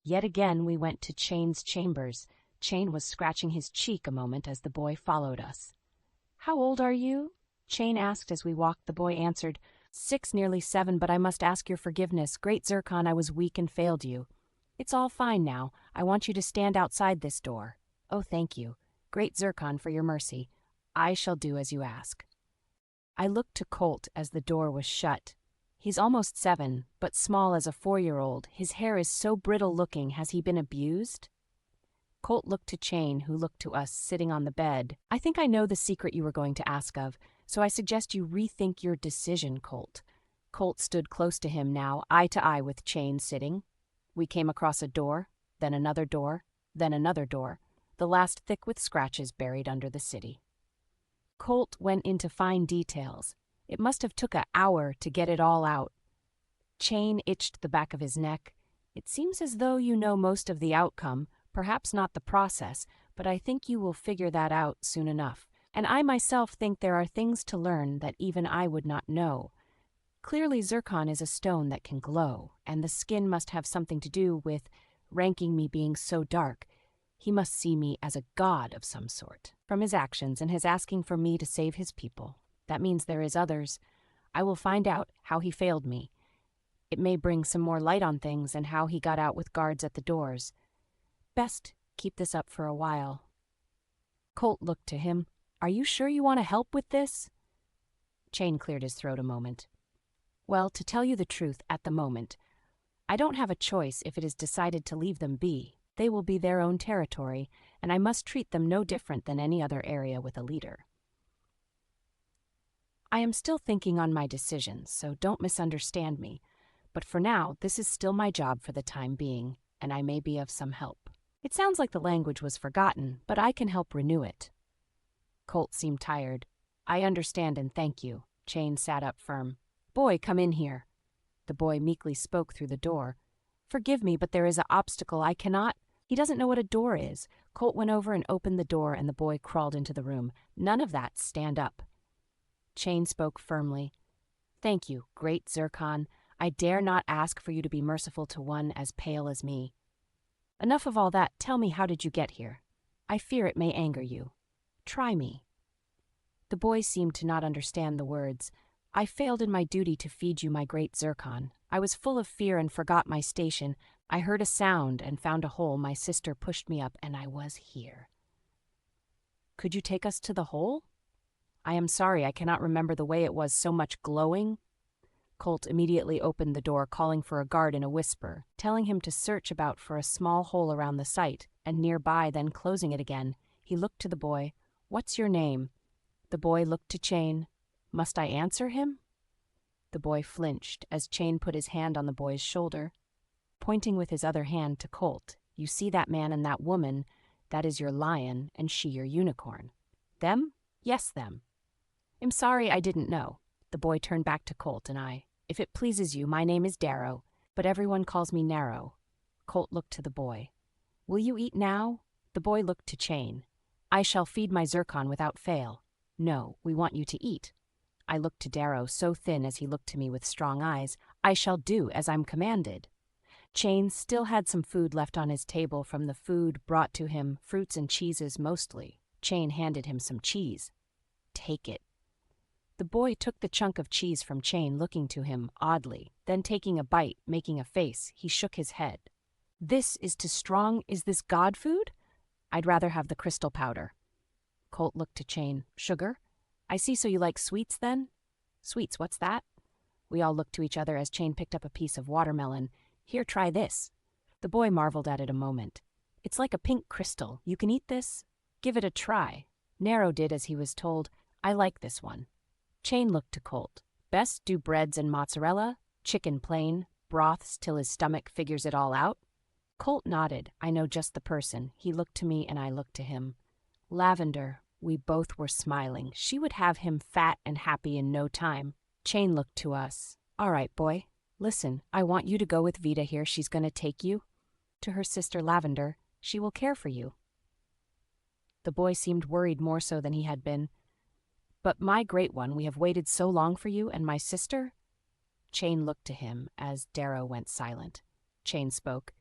Yet again we went to Chain's chambers. Chain was scratching his cheek a moment as the boy followed us. "How old are you?" Chain asked as we walked. The boy answered, 6, nearly 7, but I must ask your forgiveness. Great Zircon, I was weak and failed you. It's all fine now. I want you to stand outside this door. Oh, thank you, Great Zircon, for your mercy. I shall do as you ask. I looked to Colt as the door was shut. He's almost 7, but small as a 4-year-old. His hair is so brittle-looking. Has he been abused? Colt looked to Chain, who looked to us, sitting on the bed. I think I know the secret you were going to ask of, so I suggest you rethink your decision, Colt. Colt stood close to him now, eye to eye with Chain sitting. We came across a door, then another door, then another door, the last thick with scratches buried under the city. Colt went into fine details. It must have took an hour to get it all out. Chain itched the back of his neck. It seems as though you know most of the outcome, perhaps not the process, but I think you will figure that out soon enough. And I myself think there are things to learn that even I would not know. Clearly zircon is a stone that can glow, and the skin must have something to do with ranking me being so dark. He must see me as a god of some sort. From his actions and his asking for me to save his people. That means there is others. I will find out how he failed me. It may bring some more light on things and how he got out with guards at the doors. Best keep this up for a while. Colt looked to him. Are you sure you want to help with this? Chain cleared his throat a moment. Well, to tell you the truth, at the moment, I don't have a choice if it is decided to leave them be. They will be their own territory, and I must treat them no different than any other area with a leader. I am still thinking on my decisions, so don't misunderstand me. But for now, this is still my job for the time being, and I may be of some help. It sounds like the language was forgotten, but I can help renew it. Colt seemed tired. I understand and thank you. Chain sat up firm. Boy, come in here. The boy meekly spoke through the door. Forgive me, but there is an obstacle. I cannot. He doesn't know what a door is. Colt went over and opened the door, and the boy crawled into the room. None of that. Stand up. Chain spoke firmly. Thank you, Great Zircon. I dare not ask for you to be merciful to one as pale as me. Enough of all that. Tell me, how did you get here? I fear it may anger you. Try me. The boy seemed to not understand the words. I failed in my duty to feed you, my Great Zircon. I was full of fear and forgot my station. I heard a sound and found a hole. My sister pushed me up, and I was here. Could you take us to the hole? I am sorry, I cannot remember the way it was so much glowing. Colt immediately opened the door, calling for a guard in a whisper, telling him to search about for a small hole around the site, and nearby, then closing it again. He looked to the boy. What's your name? The boy looked to Chain. Must I answer him? The boy flinched as Chain put his hand on the boy's shoulder, pointing with his other hand to Colt. You see that man and that woman? That is your lion, and she your unicorn. Them? Yes, them. I'm sorry, I didn't know. The boy turned back to Colt and I. If it pleases you, my name is Darrow, but everyone calls me Narrow. Colt looked to the boy. Will you eat now? The boy looked to Chain. I shall feed my zircon without fail. No, we want you to eat. I looked to Darrow, so thin as he looked to me with strong eyes. I shall do as I'm commanded. Chain still had some food left on his table from the food brought to him, fruits and cheeses mostly. Chain handed him some cheese. Take it. The boy took the chunk of cheese from Chain, looking to him oddly. Then taking a bite, making a face, he shook his head. This is too strong. Is this god food? I'd rather have the crystal powder. Colt looked to Chain. Sugar? I see, so you like sweets then? Sweets, what's that? We all looked to each other as Chain picked up a piece of watermelon. Here, try this. The boy marveled at it a moment. It's like a pink crystal. You can eat this? Give it a try. Narrow did as he was told. I like this one. Chain looked to Colt. Best do breads and mozzarella, chicken plain, broths till his stomach figures it all out? Colt nodded. I know just the person. He looked to me and I looked to him. Lavender. We both were smiling. She would have him fat and happy in no time. Chain looked to us. All right, boy. Listen, I want you to go with Vita here. She's going to take you to her sister Lavender. She will care for you. The boy seemed worried more so than he had been. But my great one, we have waited so long for you and my sister? Chain looked to him as Darrow went silent. Chain spoke.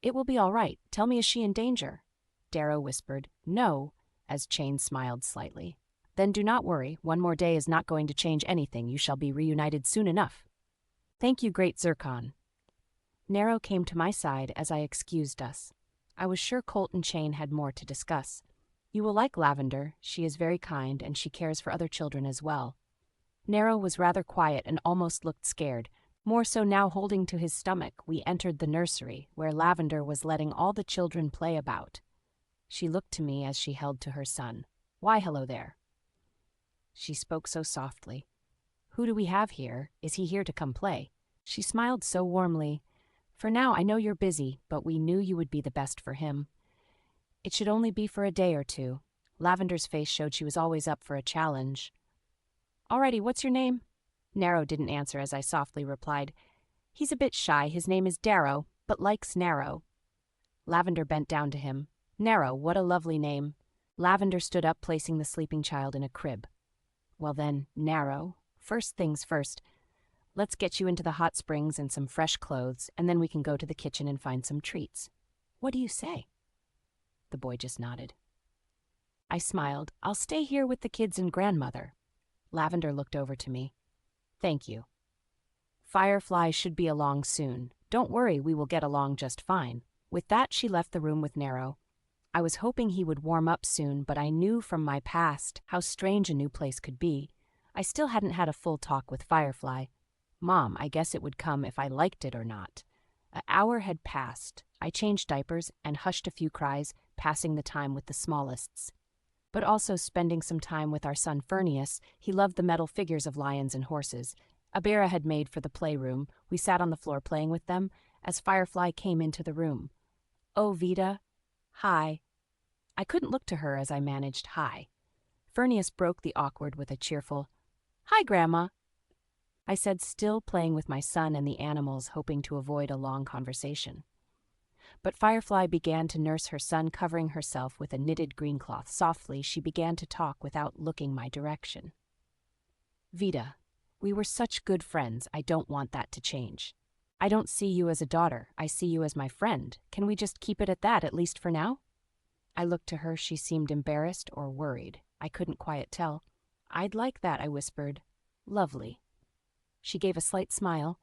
It will be all right. Tell me, is she in danger? Darrow whispered, No, as Chain smiled slightly. Then do not worry. One more day is not going to change anything. You shall be reunited soon enough. Thank you, great Zircon. Narrow came to my side as I excused us. I was sure Colt and Chain had more to discuss. You will like Lavender. She is very kind and she cares for other children as well. Narrow was rather quiet and almost looked scared. More so now holding to his stomach, we entered the nursery, where Lavender was letting all the children play about. She looked to me as she held to her son. Why, hello there. She spoke so softly. Who do we have here? Is he here to come play? She smiled so warmly. For now, I know you're busy, but we knew you would be the best for him. It should only be for a day or two. Lavender's face showed she was always up for a challenge. Alrighty, what's your name? Narrow didn't answer as I softly replied, He's a bit shy. His name is Darrow, but likes narrow. Lavender bent down to him. Narrow, what a lovely name. Lavender stood up, placing the sleeping child in a crib. Well then, Narrow, first things first. Let's get you into the hot springs and some fresh clothes, and then we can go to the kitchen and find some treats. What do you say? The boy just nodded. I smiled. I'll stay here with the kids and grandmother. Lavender looked over to me. Thank you. Firefly should be along soon. Don't worry, we will get along just fine. With that, she left the room with Narrow. I was hoping he would warm up soon, but I knew from my past how strange a new place could be. I still hadn't had a full talk with Firefly. Mom, I guess it would come if I liked it or not. An hour had passed. I changed diapers and hushed a few cries, passing the time with the smallest. But also spending some time with our son Fernius. He loved the metal figures of lions and horses. Abera had made for the playroom. We sat on the floor playing with them as Firefly came into the room. Oh, Vita. Hi. I couldn't look to her as I managed hi. Fernius broke the awkward with a cheerful, Hi, Grandma. I said, still playing with my son and the animals, hoping to avoid a long conversation. But Firefly began to nurse her son, covering herself with a knitted green cloth. Softly, she began to talk without looking my direction. Vita, we were such good friends. I don't want that to change. I don't see you as a daughter. I see you as my friend. Can we just keep it at that, at least for now? I looked to her. She seemed embarrassed or worried. I couldn't quite tell. I'd like that, I whispered. Lovely. She gave a slight smile.